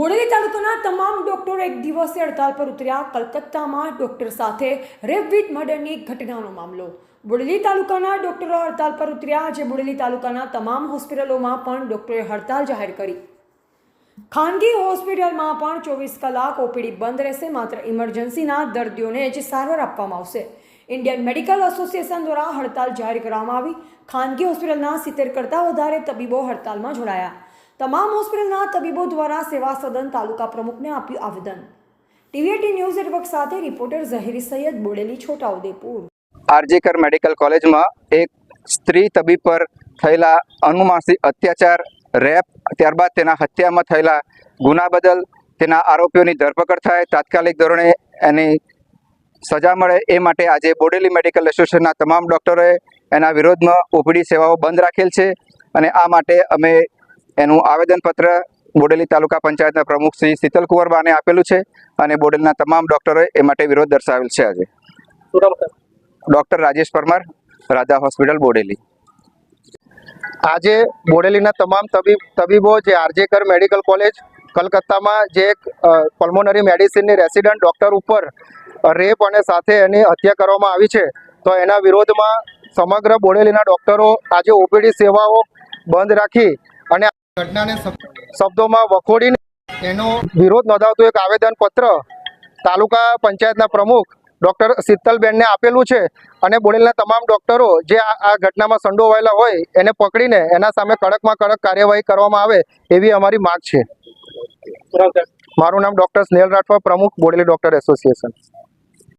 બોડેલી તાલુકાના તમામ ડોક્ટરો એક દિવસે હડતાલ પર ઉતર્યા। કલકત્તામાં ડોક્ટર સાથે રેપ વિથ મર્ડરની ઘટનાનો મામલો। બોડેલી તાલુકાના ડોક્ટરો હડતાલ પર ઉતર્યા। આજે બોડેલી તાલુકાના તમામ હોસ્પિટલોમાં પણ ડોક્ટરોએ હડતાલ જાહેર કરી। ખાનગી હોસ્પિટલમાં પણ 24 કલાક ઓપીડી બંધ રહેશે। માત્ર ઇમરજન્સીના દર્દીઓને જ સારવાર આપવામાં આવશે। ઇન્ડિયન મેડિકલ એસોસિએશન દ્વારા હડતાલ જાહેર કરવામાં આવી। ખાનગી હોસ્પિટલના 70 કરતાં વધારે તબીબો હડતાલમાં જોડાયા। તમામ હોસ્પિટલના તબીબો દ્વારા સેવા સદન તાલુકા પ્રમુખને આપ્યું આવેદન। ટીવી18 ન્યૂઝ નેટવર્ક સાથે રિપોર્ટર ઝહીર સૈયદ, બોડેલી, છોટાઉદેપુર। આરજીકર મેડિકલ કોલેજમાં એક સ્ત્રી તબીબ પર થયેલા અનુમાનિત અત્યાચાર, રેપ, ત્યારબાદ તેના હત્યામાં થયેલા ગુના બદલ તેના આરોપીઓની ધરપકડ થાય, તાત્કાલિક ધોરણે એની સજા મળે એ માટે આજે બોડેલી મેડિકલ એસોસિએશનના તમામ ડૉક્ટરોએ એના વિરોધમાં ઓપીડી સેવાઓ બંધ રાખેલ છે અને આ માટે અમે એનું આવેદનપત્ર બોડેલી તાલુકા પંચાયતના પ્રમુખ શ્રી શીતલકુંવરબાને આપેલું છે અને બોડેલીના તમામ ડૉક્ટરોએ એ માટે વિરોધ દર્શાવેલ છે। આજે ડૉક્ટર રાજેશ પરમાર, રાધા હોસ્પિટલ, બોડેલી। આજે બોડેલીના તમામ તબીબો જે આરજીકર મેડિકલ કોલેજ કલકત્તામાં જે એક પલ્મોનરી મેડિસિનની રેસિડન્ટ ડૉક્ટર ઉપર રેપ અને સાથે એની હત્યા કરવામાં આવી છે, તો એના વિરોધમાં સમગ્ર બોડેલીના ડૉક્ટરો આજે ઓપીડી સેવાઓ બંધ રાખી અને ઘટનાને શબ્દોમાં વખોડીને એનો વિરોધ નોંધાવતું એક આવેદનપત્ર તાલુકા પંચાયતના પ્રમુખ ડૉક્ટર શીતલબેનને આપેલું છે અને બોડેલીના તમામ ડૉક્ટરો જે આ ઘટનામાં સંડોવાયેલા હોય એને પકડીને એના સામે કડકમાં કડક કાર્યવાહી કરવામાં આવે એવી અમારી માંગ છે। મારું નામ ડૉક્ટર સ્નેહલ રાઠવા, પ્રમુખ બોડેલી ડૉક્ટર એસોસિએશન।